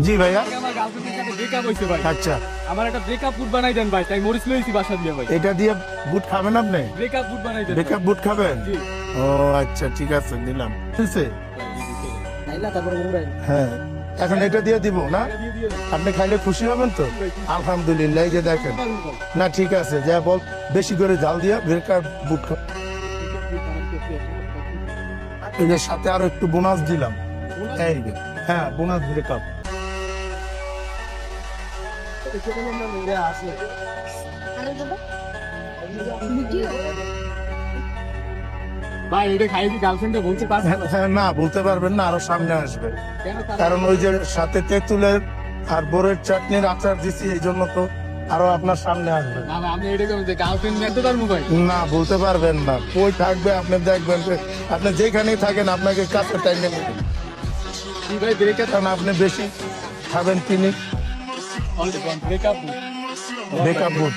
জি ভাইয়া। আমার গার্লফ্রেন্ডের সাথে ব্রেকআপ হইছে ভাই। আচ্ছা, আমার একটা ব্রেকআপ বুট বানাই দেন ভাই, তাই মরিচ লইছি বাসা দিয়ে ভাই। এটা দিয়ে বুট খাবেন আপনি? ব্রেকআপ বুট বানাই দেন। বেকআপ বুট খাবেন? জি। ও আচ্ছা, ঠিক আছে, দিলাম। ঠিক আছে, আইলা তারপরে বলবেন। হ্যাঁ, এখন এটা দিয়ে দিব না? দিয়ে দিয়ে দেন। আপনি খাইলে খুশি হবেন তো? আলহামদুলিল্লাহ, এই যে দেখেন। না ঠিক আছে, যা বল, বেশি করে ঝাল দিয়া বেকার বুট খা। এর সাথে আরো একটু বোনাস দিলাম। এই যে, হ্যাঁ, বোনাস ব্রেকআপ। ভাই এটা খাই কি গার্লফ্রেন্ডে বলতে পারছেন? হ্যাঁ, না বলতে পারবেন না, আরো সামনে আসবে। কেন? কারণ ওই যে সাথে তেঁতুলের আর বোরের চাটনির আচার দিছি, এই জন্য তো আরো আপনার সামনে আসবে। না না, আমি এটা কেমন যে গার্লফ্রেন্ড নিয়ে তো পারবো ভাই। না বলতে পারবেন না, কই থাকবে আপনি দেখবেন যে আপনি যেখানেই থাকেন আপনাকে কাছে টাইমে নেবেন। কি ভাই ব্রেকআপ? কারণ আপনি বেশি খাবেন তিনি ব্রেকআপ বেকআপ বুট।